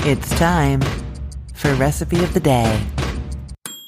It's time for Recipe of the Day.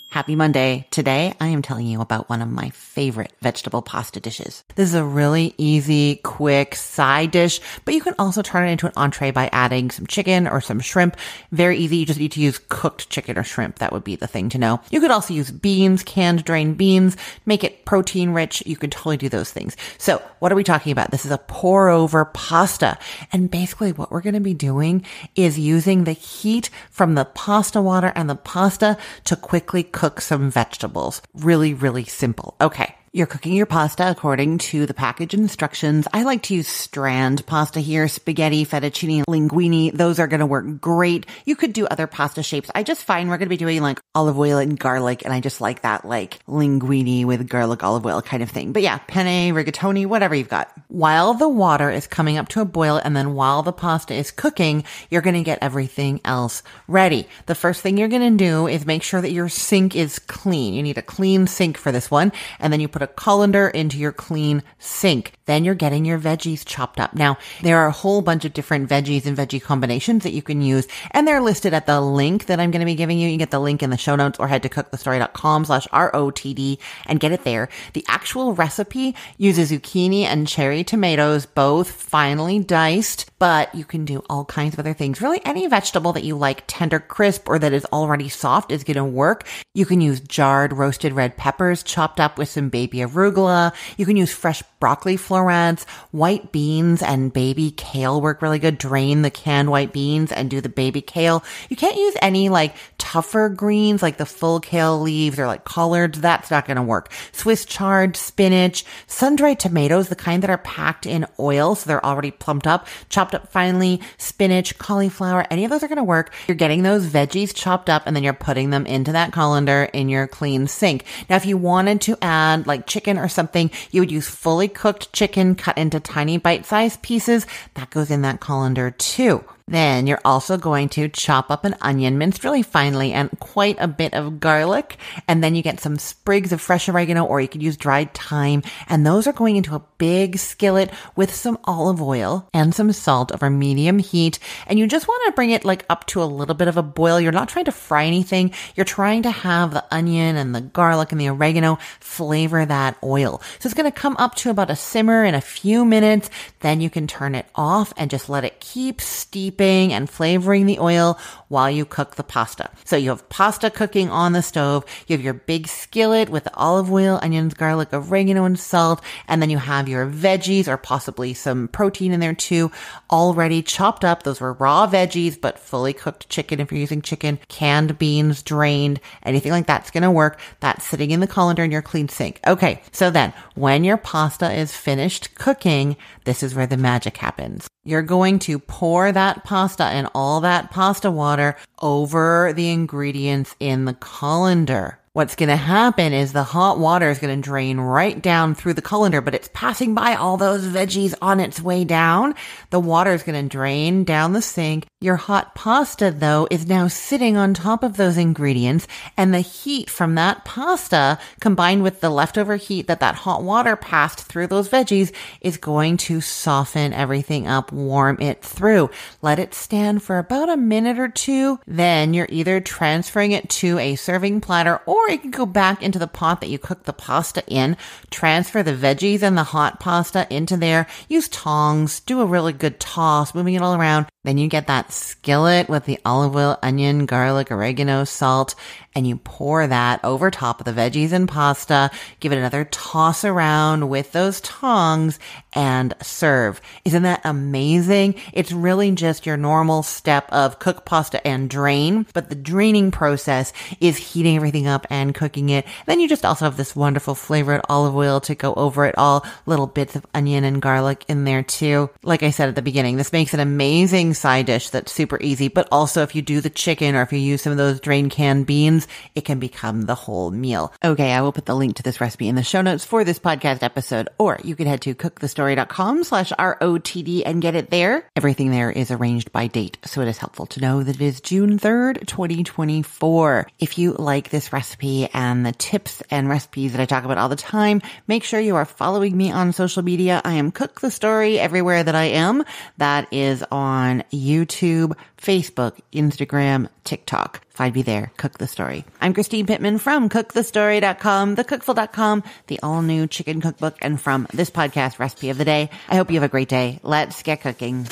Happy Monday. Today, I am telling you about one of my favorite vegetable pasta dishes. This is a really easy, quick side dish, but you can also turn it into an entree by adding some chicken or some shrimp. Very easy. You just need to use cooked chicken or shrimp. That would be the thing to know. You could also use beans, canned drained beans, make it protein rich. You could totally do those things. So what are we talking about? This is a pour over pasta. And basically what we're going to be doing is using the heat from the pasta water and the pasta to quickly cook some vegetables. Really, really simple. Okay. You're cooking your pasta according to the package instructions. I like to use strand pasta here, spaghetti, fettuccine, linguine. Those are going to work great. You could do other pasta shapes. I just find we're going to be doing like olive oil and garlic, and I just like that like linguine with garlic olive oil kind of thing. But yeah, penne, rigatoni, whatever you've got. While the water is coming up to a boil and then while the pasta is cooking, you're going to get everything else ready. The first thing you're going to do is make sure that your sink is clean. You need a clean sink for this one, and then you put a colander into your clean sink. Then you're getting your veggies chopped up. Now, there are a whole bunch of different veggies and veggie combinations that you can use, and they're listed at the link that I'm going to be giving you. You get the link in the show notes or head to cookthestory.com/ROTD and get it there. The actual recipe uses zucchini and cherry tomatoes, both finely diced, but you can do all kinds of other things. Really, any vegetable that you like tender crisp or that is already soft is going to work. You can use jarred roasted red peppers chopped up with some baby arugula. You can use fresh broccoli florets, white beans and baby kale work really good. Drain the canned white beans and do the baby kale. You can't use any like tougher greens like the full kale leaves or like collards. That's not going to work. Swiss chard, spinach, sun-dried tomatoes, the kind that are packed in oil so they're already plumped up, chopped up finely, spinach, cauliflower, any of those are going to work. You're getting those veggies chopped up and then you're putting them into that colander in your clean sink. Now, if you wanted to add like chicken or something, you would use fully cooked chicken cut into tiny bite-sized pieces. That goes in that colander too. Then you're also going to chop up an onion minced really finely and quite a bit of garlic. And then you get some sprigs of fresh oregano, or you could use dried thyme. And those are going into a big skillet with some olive oil and some salt over medium heat. And you just want to bring it like up to a little bit of a boil. You're not trying to fry anything. You're trying to have the onion and the garlic and the oregano flavor that oil. So it's going to come up to about a simmer in a few minutes. Then you can turn it off and just let it keep steeping and flavoring the oil while you cook the pasta. So you have pasta cooking on the stove. You have your big skillet with the olive oil, onions, garlic, oregano, and salt. And then you have your veggies or possibly some protein in there too, already chopped up. Those were raw veggies, but fully cooked chicken if you're using chicken, canned beans, drained, anything like that's going to work. That's sitting in the colander in your clean sink. Okay. So then when your pasta is finished cooking, this is where the magic happens. You're going to pour that pasta and all that pasta water over the ingredients in the colander. What's going to happen is the hot water is going to drain right down through the colander, but it's passing by all those veggies on its way down. The water is going to drain down the sink. Your hot pasta, though, is now sitting on top of those ingredients, and the heat from that pasta combined with the leftover heat that hot water passed through those veggies is going to soften everything up, warm it through. Let it stand for about a minute or two. Then you're either transferring it to a serving platter, or you can go back into the pot that you cooked the pasta in, transfer the veggies and the hot pasta into there, use tongs, do a really good toss, moving it all around. Then you get that skillet with the olive oil, onion, garlic, oregano, salt, and you pour that over top of the veggies and pasta, give it another toss around with those tongs, and serve. Isn't that amazing? It's really just your normal step of cook pasta and drain, but the draining process is heating everything up and cooking it. Then you just also have this wonderful flavored olive oil to go over it all, little bits of onion and garlic in there too. Like I said at the beginning, this makes an amazing side dish that's super easy, but also if you do the chicken or if you use some of those drained canned beans, it can become the whole meal. Okay, I will put the link to this recipe in the show notes for this podcast episode, or you can head to cookthestory.com/ROTD and get it there. Everything there is arranged by date, so it is helpful to know that it is June 3rd, 2024. If you like this recipe and the tips and recipes that I talk about all the time, make sure you are following me on social media. I am Cook the Story everywhere that I am. That is on YouTube, Facebook, Instagram, TikTok. Find me there. Cook the Story. I'm Christine Pittman from cookthestory.com, thecookful.com, the all-new chicken cookbook, and from this podcast, Recipe of the Day. I hope you have a great day. Let's get cooking.